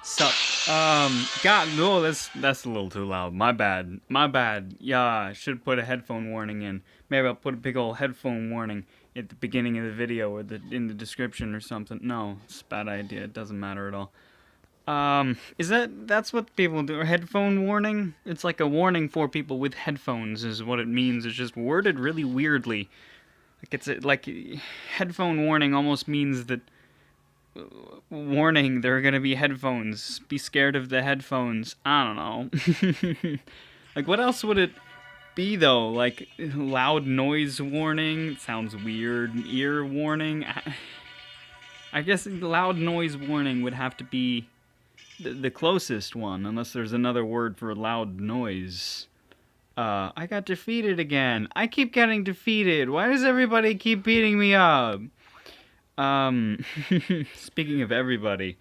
So, God, no, that's a little too loud. My bad. My bad. Yeah, I should put a headphone warning in. Maybe I'll put a big old headphone warning at the beginning of the video or in the description or something. No, it's a bad idea. It doesn't matter at all. That's what people do? A headphone warning? It's like a warning for people with headphones is what it means. It's just worded really weirdly. Like headphone warning almost means that warning, there are gonna be headphones. Be scared of the headphones. I don't know. Like, what else would it be, though? Like, loud noise warning? Sounds weird. Ear warning? I guess loud noise warning would have to be the closest one, unless there's another word for loud noise. I got defeated again. I keep getting defeated. Why does everybody keep beating me up? Speaking of everybody,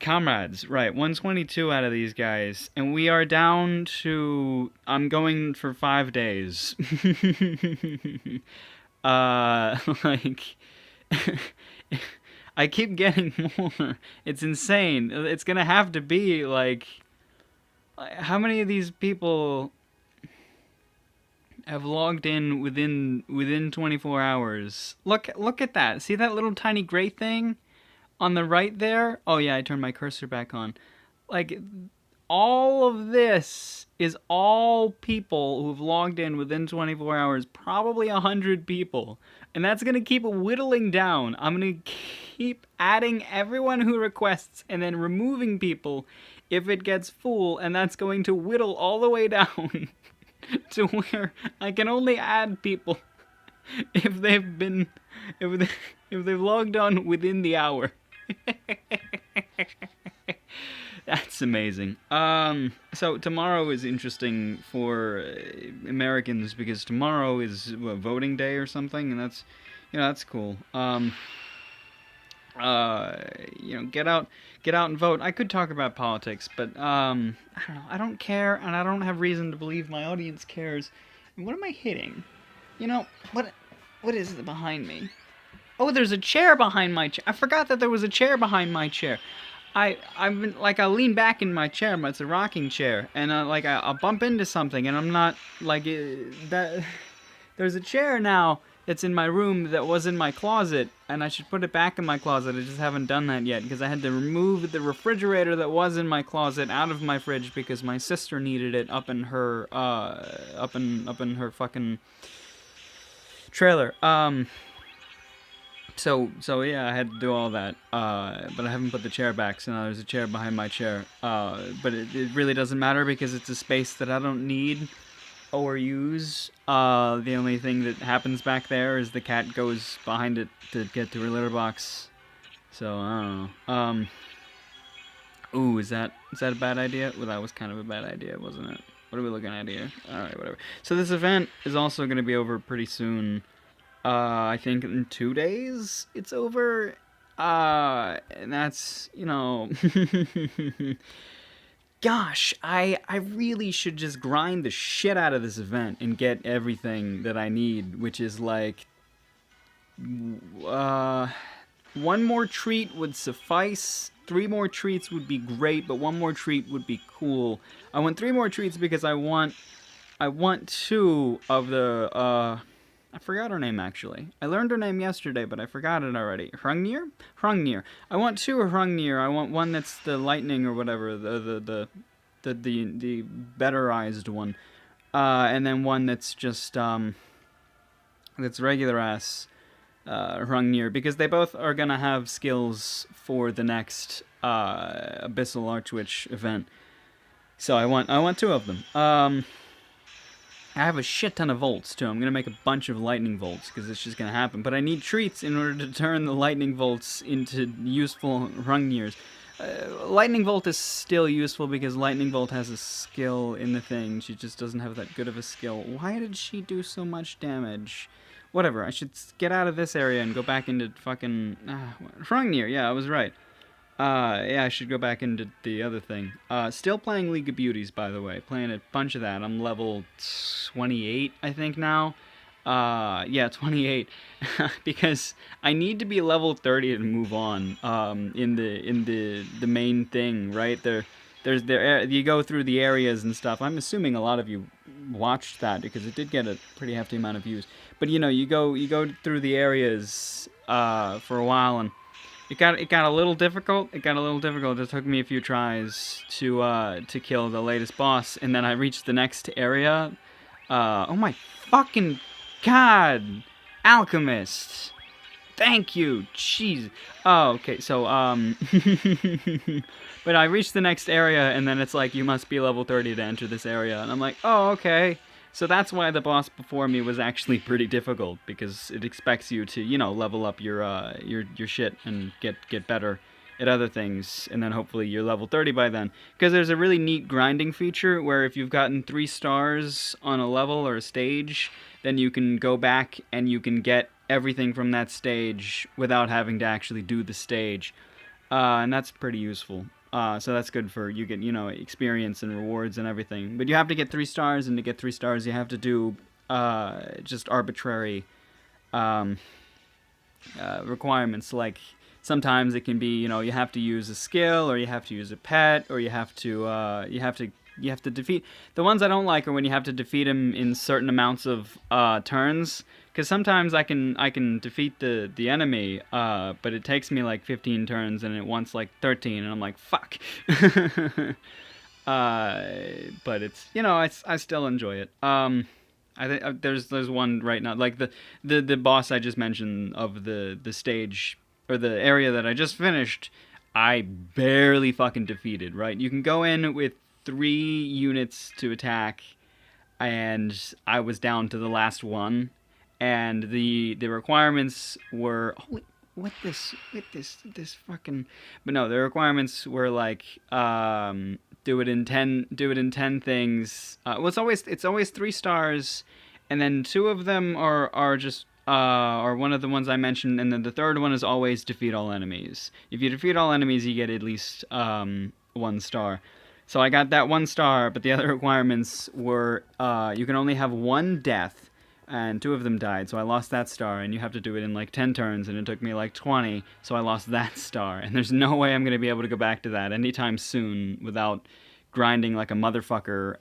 comrades, right, 122 out of these guys, and we are down to, I'm going for 5 days. Like, I keep getting more. It's insane. It's gonna have to be, like, how many of these people have logged in within 24 hours. Look at that. See that little tiny gray thing on the right there? Oh yeah, I turned my cursor back on. Like, all of this is all people who've logged in within 24 hours, probably 100 people. And that's going to keep whittling down. I'm going to keep adding everyone who requests and then removing people if it gets full, and that's going to whittle all the way down. To where I can only add people if they've logged on within the hour. That's amazing. So tomorrow is interesting for Americans because tomorrow is voting day or something, and that's cool. Get out and vote. I could talk about politics, but I don't know. I don't care, and I don't have reason to believe my audience cares. And what am I hitting? What is it behind me? Oh, there's a chair behind my chair. I forgot that there was a chair behind my chair. I've been like, I lean back in my chair, but it's a rocking chair, and I'll bump into something, and I'm not like that. There's a chair now that's in my room that was in my closet, and I should put it back in my closet. I just haven't done that yet because I had to remove the refrigerator that was in my closet out of my fridge because my sister needed it up in her fucking trailer. So yeah, I had to do all that, but I haven't put the chair back, so now there's a chair behind my chair, but it really doesn't matter because it's a space that I don't need or use. The only thing that happens back there is the cat goes behind it to get to her litter box, so I don't know. Ooh, is that a bad idea? Well, that was kind of a bad idea, wasn't it? What are we looking at here? Alright, whatever. So this event is also going to be over pretty soon. I think in 2 days it's over. And that's, gosh, I really should just grind the shit out of this event and get everything that I need, which is like, one more treat would suffice. 3 more treats would be great, but 1 more treat would be cool. I want 3 more treats because I want 2 of the, I forgot her name, actually. I learned her name yesterday, but I forgot it already. Hrungnir? Hrungnir. I want 2 of Hrungnir. I want one that's the lightning or whatever, the betterized one. And then one that's just, that's regular ass, Hrungnir, because they both are gonna have skills for the next, Abyssal Archwitch event. So I want 2 of them. I have a shit ton of volts, too. I'm going to make a bunch of lightning volts, because it's just going to happen. But I need treats in order to turn the lightning volts into useful Hrungnirs. Lightning Volt is still useful, because Lightning Volt has a skill in the thing. She just doesn't have that good of a skill. Why did she do so much damage? Whatever, I should get out of this area and go back into fucking... Hrungnir, yeah, I was right. Yeah, I should go back into the other thing. Still playing League of Beauties, by the way. Playing a bunch of that. I'm level 28, I think, now. Yeah, 28. Because I need to be level 30 to move on. In the main thing, right? You go through the areas and stuff. I'm assuming a lot of you watched that because it did get a pretty hefty amount of views. But you go through the areas for a while, and it got a little difficult. It got a little difficult. It took me a few tries to kill the latest boss, and then I reached the next area. Oh my fucking god, alchemist! Thank you, jeez. Oh, okay. So but I reached the next area, and then it's like you must be level 30 to enter this area, and I'm like, oh, okay. So that's why the boss before me was actually pretty difficult, because it expects you to, level up your shit and get better at other things, and then hopefully you're level 30 by then. Because there's a really neat grinding feature where if you've gotten 3 stars on a level or a stage, then you can go back and you can get everything from that stage without having to actually do the stage. And that's pretty useful. So that's good for, you get, experience and rewards and everything. But you have to get 3 stars, and to get 3 stars you have to do just arbitrary requirements. Like, sometimes it can be, you have to use a skill, or you have to use a pet, or you have to defeat. The ones I don't like are when you have to defeat him in certain amounts of turns. Because sometimes I can defeat the enemy, but it takes me like 15 turns, and it wants like 13, and I'm like, fuck. But it's, I still enjoy it. I think there's one right now, like the boss I just mentioned of the stage, or the area that I just finished. I barely fucking defeated. Right, you can go in with 3 units to attack, and I was down to the last one. And the requirements were, holy, this fucking, but no, the requirements were like, do it in 10 things. Well, it's always 3 stars, and then 2 of them are just are one of the ones I mentioned, and then the third one is always defeat all enemies. If you defeat all enemies, you get at least 1 star. So I got that 1 star, but the other requirements were you can only have 1 death, and 2 of them died, so I lost that star, and you have to do it in like 10 turns, and it took me like 20, so I lost that star, and there's no way I'm going to be able to go back to that anytime soon without grinding like a motherfucker,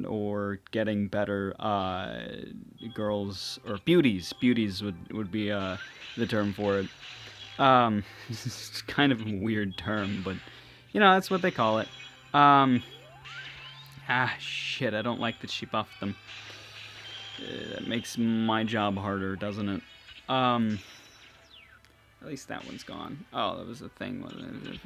or getting better girls, or beauties. Beauties would be the term for it. It's kind of a weird term, but that's what they call it. Shit, I don't like that she buffed them. That makes my job harder, doesn't it? At least that one's gone. Oh, that was a thing, wasn't it?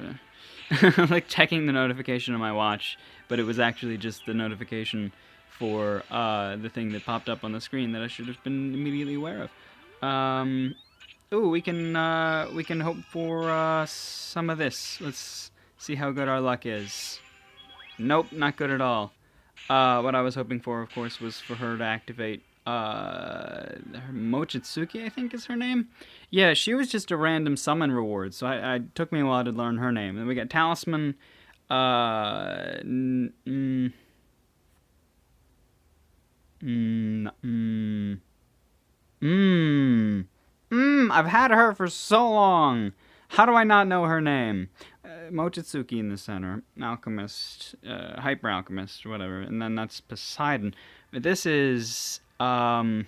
Like checking the notification on my watch, but it was actually just the notification for the thing that popped up on the screen that I should have been immediately aware of. Ooh, we can hope for some of this. Let's see how good our luck is. Nope, not good at all. What I was hoping for, of course, was for her to activate Mochitsuki, I think is her name. Yeah, she was just a random summon reward, so it took me a while to learn her name. Then we got Talisman. I've had her for so long. How do I not know her name? Mochitsuki in the center, Alchemist, Hyper Alchemist, whatever, and then that's Poseidon. But this is, oh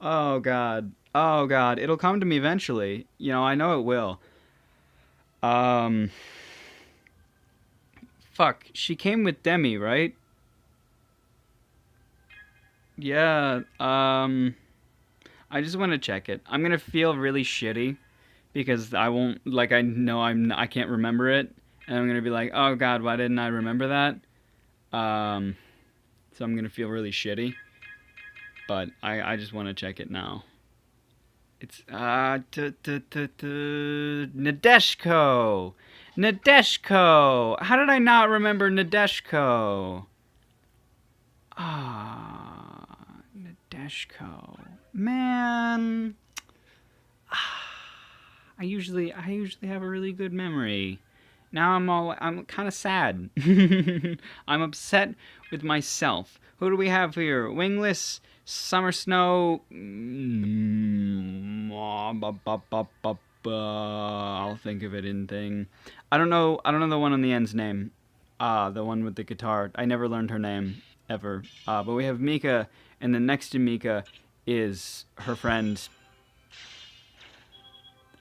god, it'll come to me eventually. I know it will. Fuck, she came with Demi, right? Yeah, I just want to check it. I'm gonna feel really shitty, because I won't, like, I know I can't remember it, and I'm gonna be like, oh god, why didn't I remember that? So I'm gonna feel really shitty, but I just want to check it now. It's Nadeshko. How did I not remember Nadeshko? Nadeshko, man. I usually have a really good memory, Now I'm kind of sad. I'm upset with myself. Who do we have here? Wingless, Summer Snow. I'll think of it in thing. I don't know the one on the end's name. The one with the guitar. I never learned her name ever. But we have Mika, and then next to Mika is her friend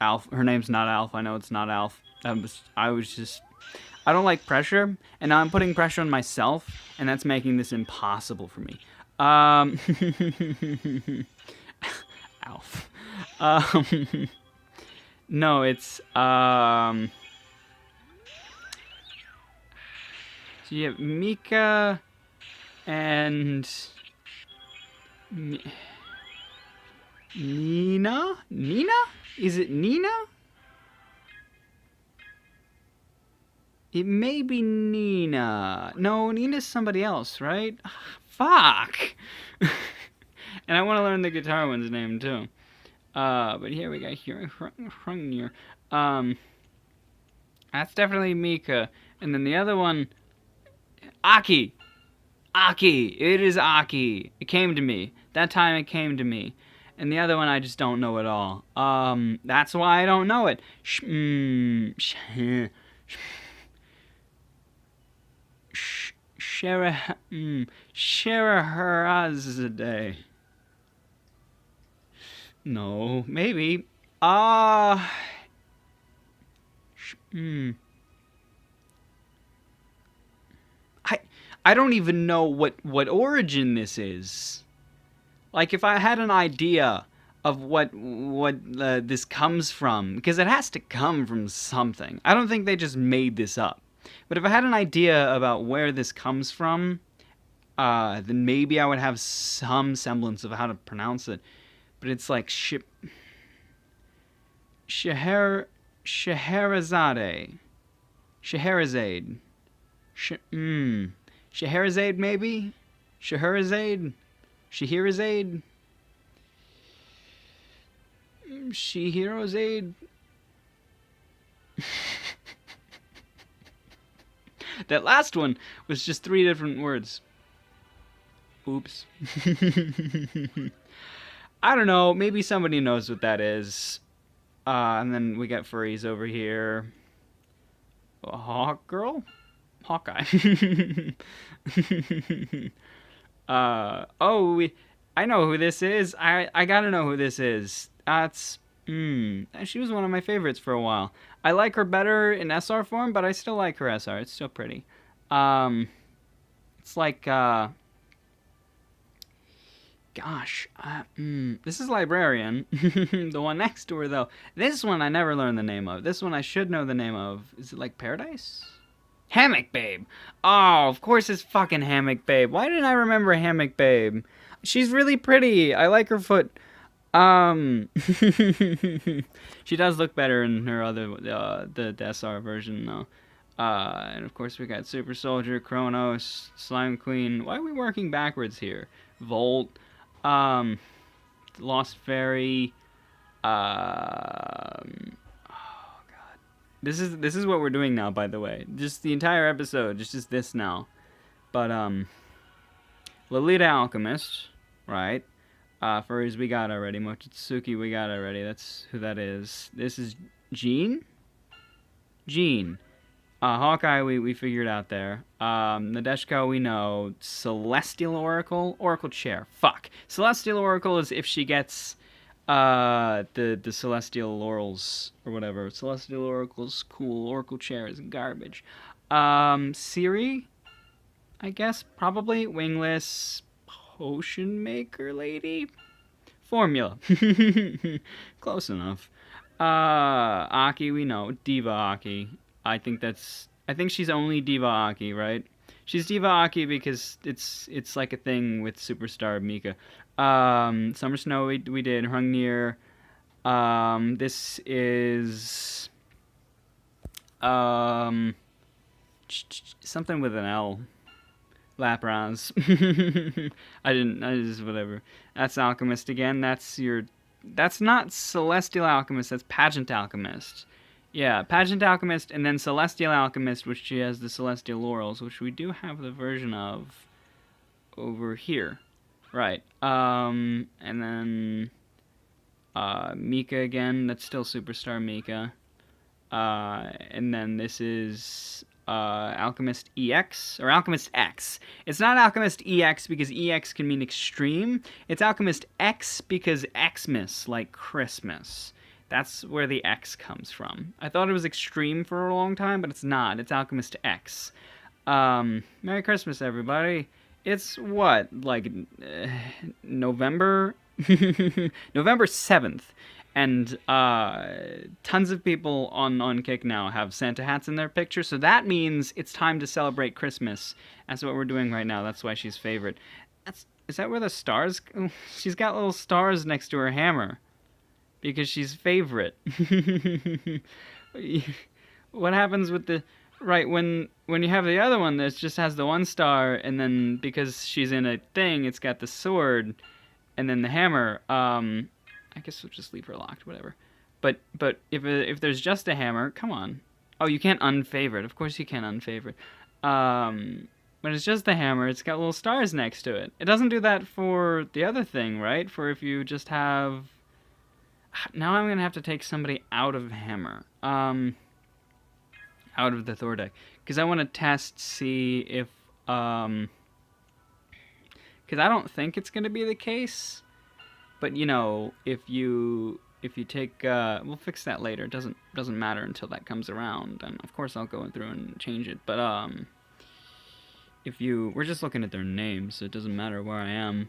Alf. Her name's not Alf. I know it's not Alf. I don't like pressure, and now I'm putting pressure on myself, and that's making this impossible for me. Alf. No, it's so you have Mika and Nina? Nina? Is it Nina? It may be Nina. No, Nina's somebody else, right? Fuck! And I want to learn the guitar one's name, too. But here we got Hrungnir. That's definitely Mika. And then the other one... Aki! Aki! It is Aki! It came to me. That time it came to me. And the other one I just don't know at all. That's why I don't know it. Sheraharazade. No, maybe. I don't even know what origin this is. Like, if I had an idea of what this comes from, because it has to come from something. I don't think they just made this up. But if I had an idea about where this comes from, then maybe I would have some semblance of how to pronounce it. But it's like Scheherazade. Scheherazade. Scheherazade, maybe? Scheherazade? Scheherazade? Scheherazade? That last one was just 3 different words. Oops. I don't know. Maybe somebody knows what that is. And then we got furries over here. A hawk girl? Hawkeye. I know who this is. I gotta know who this is. That's... she was one of my favorites for a while. I like her better in SR form, but I still like her SR. It's still pretty. It's like, gosh. This is Librarian. The one next to her, though. This one I never learned the name of. This one I should know the name of. Is it like Paradise? Hammock Babe. Oh, of course it's fucking Hammock Babe. Why didn't I remember Hammock Babe? She's really pretty. I like her foot. She does look better in her other, the SR version, though. And of course we got Super Soldier, Kronos, Slime Queen. Why are we working backwards here? Volt, Lost Fairy, oh god. This is what we're doing now, by the way. Just the entire episode, just this now. But, Lolita Alchemist, right? Furries we got already. Mochitsuki we got already. That's who that is. This is Jean? Jean. Hawkeye we figured out there. Nadeshiko we know. Celestial Oracle? Oracle Chair. Fuck. Celestial Oracle is if she gets the Celestial Laurels or whatever. Celestial Oracle's cool. Oracle Chair is garbage. Siri? I guess probably. Wingless. Potion maker lady? Formula. Close enough. Aki we know. Diva Aki. I think she's only Diva Aki, right? She's Diva Aki because it's like a thing with Superstar Mika. Summer Snow we did. Hrungnir. This is something with an L. Lapras. I just whatever. That's Alchemist again. That's not Celestial Alchemist, that's Pageant Alchemist. Yeah, Pageant Alchemist, and then Celestial Alchemist, which she has the Celestial Laurels, which we do have the version of over here. Right. And then Mika again, that's still Superstar Mika. And then this is Alchemist EX, or Alchemist X. It's not Alchemist EX because EX can mean extreme. It's Alchemist X because Xmas, like Christmas. That's where the X comes from. I thought it was extreme for a long time, but it's not. It's Alchemist X. Merry Christmas, everybody. It's what, like, November? November 7th. And tons of people on Kick now have Santa hats in their picture, so that means it's time to celebrate Christmas. That's what we're doing right now. That's why she's favorite. Is that where the stars? She's got little stars next to her hammer because she's favorite. What happens with the right when you have the other one that just has the one star, and then because she's in a thing, it's got the sword, and then the hammer. I guess we'll just leave her locked, whatever. But if there's just a hammer, come on. Oh, you can't unfavorite. Of course you can't unfavorite. When it's just the hammer, it's got little stars next to it. It doesn't do that for the other thing, right? For if you just have... Now I'm going to have to take somebody out of hammer. Out of the Thor deck. Because I want to test, see if... Because I don't think it's going to be the case. But, you know, if you take... we'll fix that later. It doesn't matter until that comes around. And, of course, I'll go through and change it. But, if you... We're just looking at their names, so it doesn't matter where I am.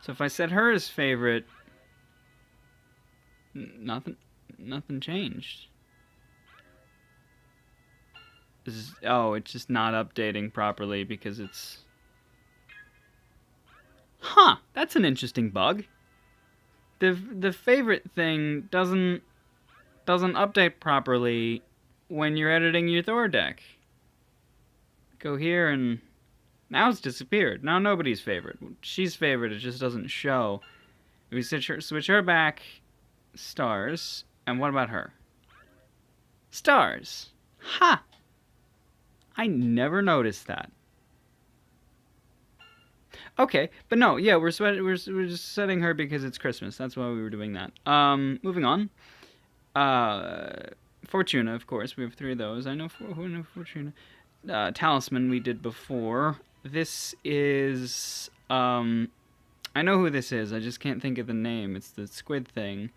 So if I set her as favorite... Nothing changed. It's just not updating properly because it's... Huh, that's an interesting bug. The favorite thing doesn't update properly when you're editing your Thor deck. Go here and now it's disappeared. Now nobody's favorite. She's favorite, it just doesn't show. If we switch her back, stars, and what about her? Stars. Ha! I never noticed that. Okay, but no, yeah, we're just setting her because it's Christmas. That's why we were doing that. Moving on. Fortuna, of course. We have 3 of those. I know Fortuna. Talisman we did before. This is... I know who this is. I just can't think of the name. It's the squid thing.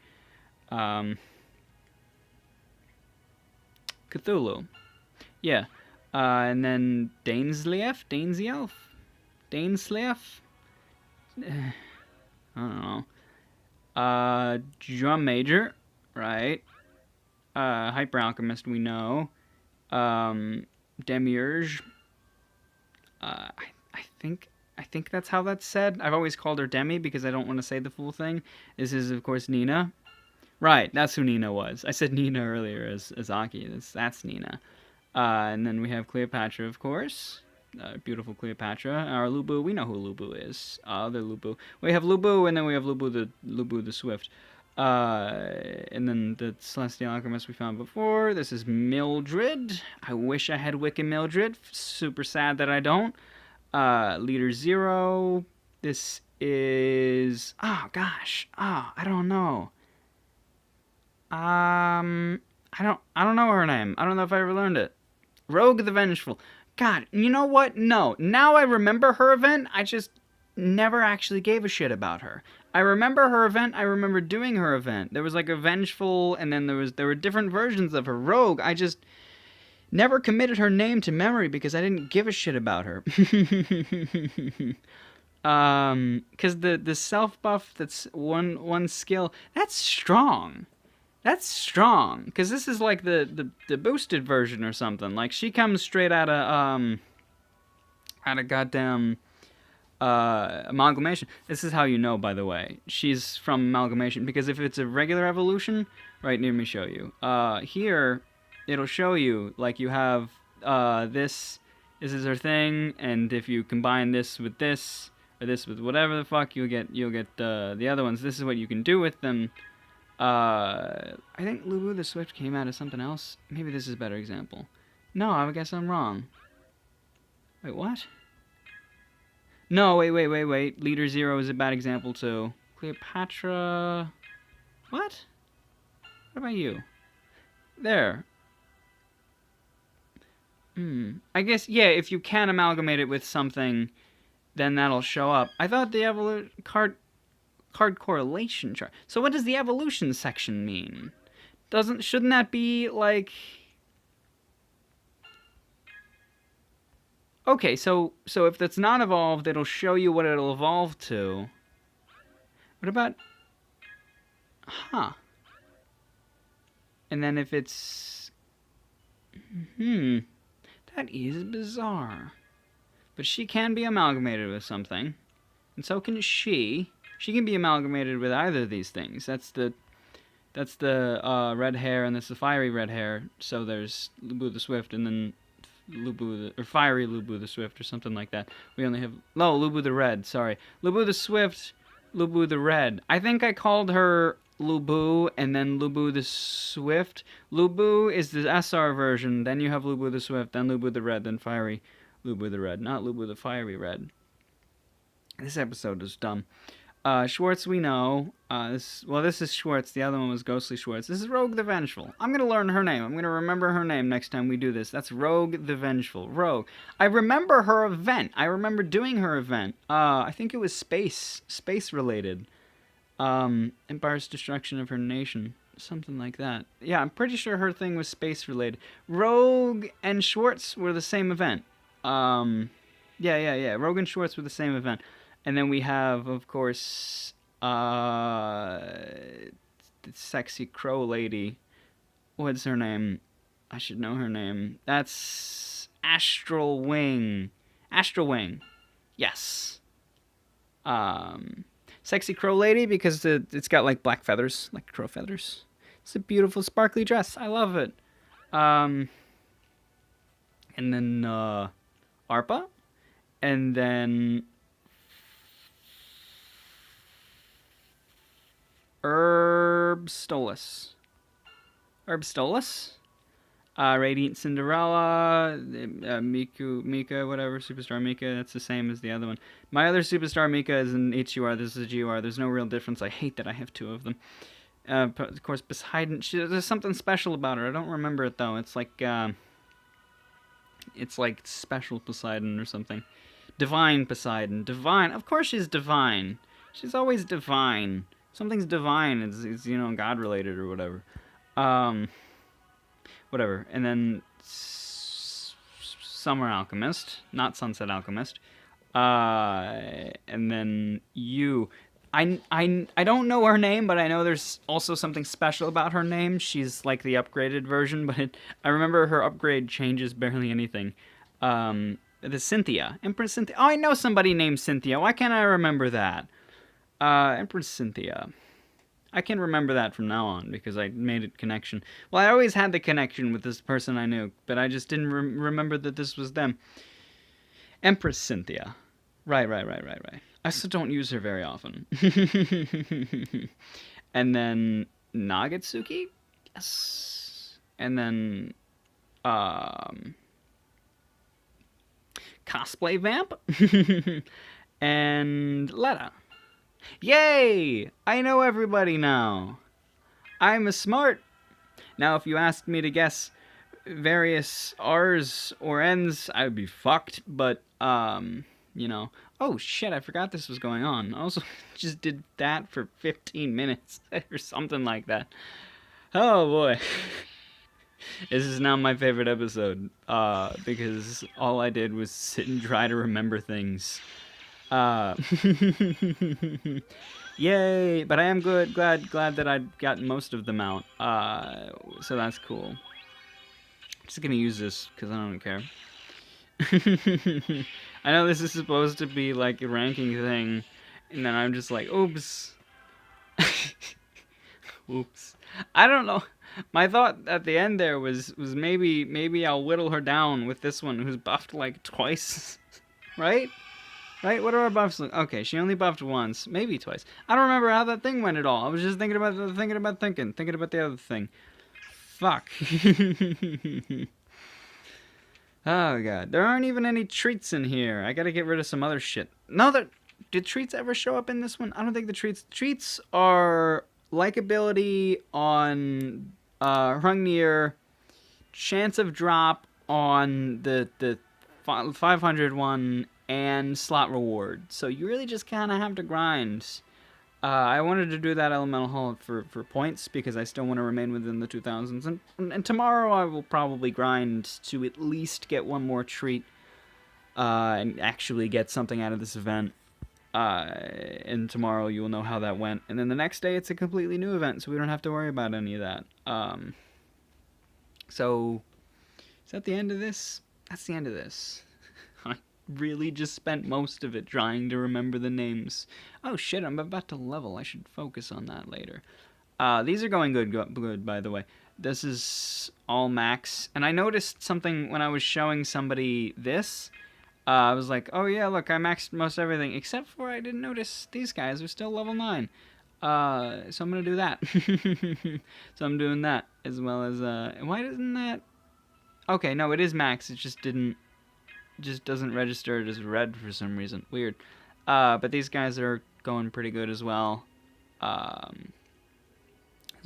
Cthulhu. Yeah. And then Dainsleif? Dainsleif? I don't know. Drum Major, right? Hyper Alchemist, we know. Demiurge. I think that's how that's said. I've always called her Demi because I don't want to say the full thing. This is, of course, Nina. Right, that's who Nina was. I said Nina earlier as Aki. That's Nina. And then we have Cleopatra, of course. Beautiful Cleopatra. Our Lubu, we know who Lubu is. Other Lubu. We have Lubu, and then we have Lubu the Swift. And then the Celestial Alchemist we found before. This is Mildred. I wish I had Wiccan Mildred. Super sad that I don't. Leader 0. This is... Oh, gosh. Oh, I don't know. I don't know her name. I don't know if I ever learned it. Rogue the Vengeful. God, you know what? No. Now I remember her event. I just never actually gave a shit about her. I remember her event. I remember doing her event. There was like a Vengeful, and then there were different versions of her. Rogue, I just never committed her name to memory because I didn't give a shit about her. Because the self buff that's one skill, that's strong. That's strong, because this is like the boosted version or something. Like, she comes straight out of goddamn Amalgamation. This is how you know, by the way. She's from Amalgamation, because if it's a regular evolution, right, let me show you. Here, it'll show you, like, you have this is her thing, and if you combine this with this, or this with whatever the fuck, you'll get the other ones. This is what you can do with them. I think Lubu the Swift came out of something else. Maybe this is a better example. No, I guess I'm wrong. Wait, what? No, wait. Leader Zero is a bad example too. Cleopatra... What? What about you? There. I guess, yeah, if you can amalgamate it with something, then that'll show up. I thought the card correlation chart. So what does the evolution section mean? Shouldn't that be like... Okay, so if that's not evolved, it'll show you what it'll evolve to. What about... Huh. And then if it's... That is bizarre. But she can be amalgamated with something. And so can she. She can be amalgamated with either of these things. That's the red hair and that's the fiery red hair. So there's Lubu the Swift and then fiery Lubu the Swift or something like that. We only have... No, Lubu the Red, sorry. Lubu the Swift, Lubu the Red. I think I called her Lubu and then Lubu the Swift. Lubu is the SR version, then you have Lubu the Swift, then Lubu the Red, then fiery Lubu the Red. Not Lubu the Fiery Red. This episode is dumb. Schwartz we know. This is Schwartz. The other one was Ghostly Schwartz. This is Rogue the Vengeful. I'm going to learn her name. I'm going to remember her name next time we do this. That's Rogue the Vengeful. Rogue. I remember her event. I remember doing her event. I think it was space related. Empire's destruction of her nation. Something like that. Yeah, I'm pretty sure her thing was space related. Rogue and Schwartz were the same event. Yeah. Rogue and Schwartz were the same event. And then we have, of course, the sexy crow lady. What's her name? I should know her name. That's Astral Wing. Astral Wing. Yes. Sexy crow lady because it's got like black feathers, like crow feathers. It's a beautiful sparkly dress. I love it. And then Arpa. And then... Herb Stolas. Radiant Cinderella, Mika, whatever, Superstar Mika, that's the same as the other one. My other Superstar Mika is an HUR, this is a GUR, there's no real difference, I hate that I have two of them. Of course, Poseidon, there's something special about her, I don't remember it though, it's like Special Poseidon or something. Divine Poseidon, divine, of course she's divine, she's always divine. Something's divine, it's God related or whatever. Whatever. And then Summer Alchemist, not Sunset Alchemist. And then you. I don't know her name, but I know there's also something special about her name. She's like the upgraded version, but I remember her upgrade changes barely anything. The Cynthia. Empress Cynthia. Oh, I know somebody named Cynthia. Why can't I remember that? Empress Cynthia. I can remember that from now on because I made a connection. Well, I always had the connection with this person I knew, but I just didn't remember that this was them. Empress Cynthia. Right. I still don't use her very often. And then Nagatsuki? Yes. And then Cosplay Vamp? And Letta. Yay! I know everybody now. I'm a smart. Now, if you asked me to guess various R's or N's, I would be fucked, but, Oh, shit, I forgot this was going on. I also just did that for 15 minutes or something like that. Oh, boy. This is now my favorite episode, because all I did was sit and try to remember things. Yay! But I am glad that I'd gotten most of them out. So that's cool. I'm just gonna use this because I don't care. I know this is supposed to be like a ranking thing, and then I'm just like, oops. Oops. I don't know. My thought at the end there was maybe I'll whittle her down with this one who's buffed like twice, right? Right? What are our buffs? Okay, she only buffed once, maybe twice. I don't remember how that thing went at all. I was just thinking about the other thing. Fuck. Oh god, there aren't even any treats in here. I gotta get rid of some other shit. No, did treats ever show up in this one? I don't think the treats are likability on Hrungnir, chance of drop on the 500 one, and slot reward. So you really just kind of have to grind. I wanted to do that elemental hull for points because I still want to remain within the 2000s. And tomorrow I will probably grind to at least get one more treat and actually get something out of this event. And tomorrow you will know how that went. And then the next day it's a completely new event, so we don't have to worry about any of that. So, is that the end of this? That's the end of this. I really just spent most of it trying to remember the names. Oh shit, I'm about to level. I should focus on that later. These are going good, by the way. This is all max. And I noticed something when I was showing somebody this. I was like, oh yeah, look, I maxed most everything. Except for I didn't notice these guys are still level 9. So I'm going to do that. So I'm doing that. As well as, why doesn't that... Okay, no, it is max. It just doesn't register it as red for some reason. Weird. But these guys are going pretty good as well. So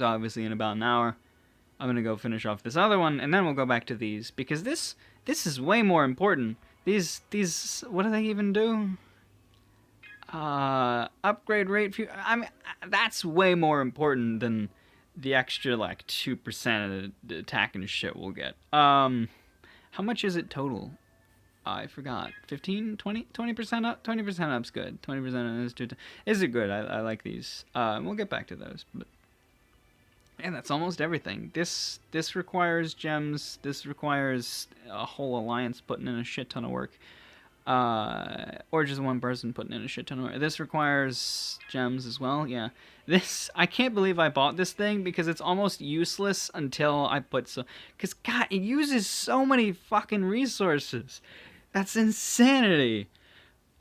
obviously in about an hour, I'm going to go finish off this other one, and then we'll go back to these. Because this is way more important. These, what do they even do? Upgrade rate, I mean, that's way more important than the extra, like, 2% of the attack and shit we'll get. How much is it total? I forgot. 15? 20? 20% up? 20% up's good. 20% is too... Is it good? I like these. We'll get back to those. But yeah, that's almost everything. This requires gems. This requires a whole alliance putting in a shit ton of work. Or just one person putting in a shit ton of work. This requires gems as well. Yeah. I can't believe I bought this thing because it's almost useless until I put so... Because, God, it uses so many fucking resources. That's insanity.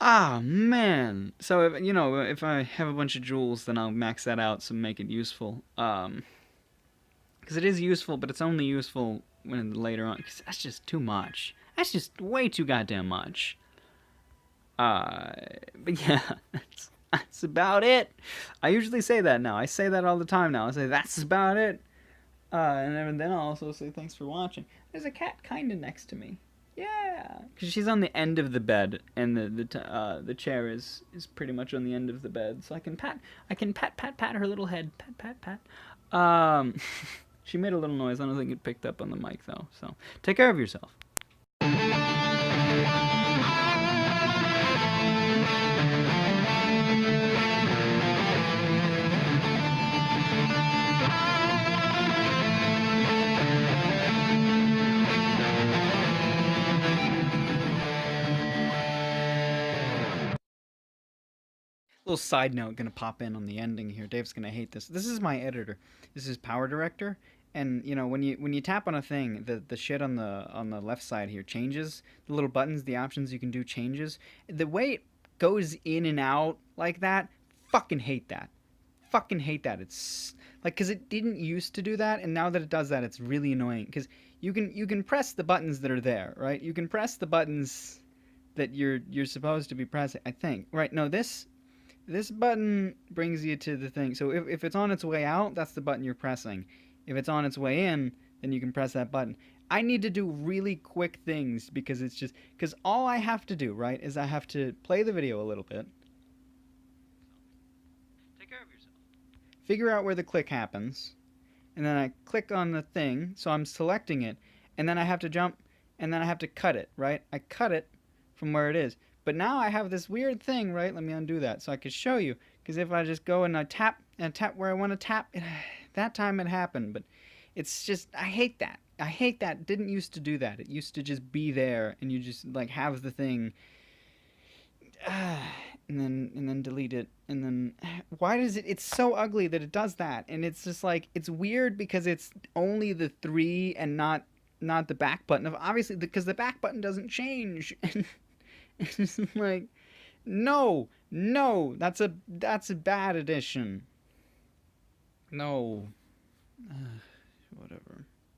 Ah, man. So, if I have a bunch of jewels, then I'll max that out to make it useful. Because it is useful, but it's only useful when later on. Because that's just too much. That's just way too goddamn much. But yeah, that's about it. I usually say that now. I say that all the time now. I say, that's about it. And then I'll also say, thanks for watching. There's a cat kind of next to me. Yeah, because she's on the end of the bed, and the chair is pretty much on the end of the bed, so I can pat her little head, pat. She made a little noise. I don't think it picked up on the mic though. So take care of yourself. Little side note gonna pop in on the ending here. Dave's gonna hate this. This is my editor. This is Power Director, and when you tap on a thing, the shit on the left side here changes. The little buttons, the options you can do changes. The way it goes in and out like that, fucking hate that. Fucking hate that. It's like because it didn't used to do that, and now that it does that, it's really annoying. Because you can press the buttons that are there, right? You can press the buttons that you're supposed to be pressing. I think, right? No, this button brings you to the thing. So if it's on its way out, that's the button you're pressing. If it's on its way in, then you can press that button. I need to do really quick things because all I have to do, right, is I have to play the video a little bit. Take care of yourself. Figure out where the click happens. And then I click on the thing, so I'm selecting it. And then I have to jump, and then I have to cut it, right? I cut it from where it is. But now I have this weird thing, right? Let me undo that so I can show you. Because if I just go and I tap where I want to tap, that time it happened. But it's just, I hate that. I hate that. It didn't used to do that. It used to just be there and you just like have the thing. And then delete it. And then, why does it's so ugly that it does that. And it's just like, it's weird because it's only the 3 and not the back button. Obviously, because the back button doesn't change. It's like, No, no, that's a bad addition. No, whatever.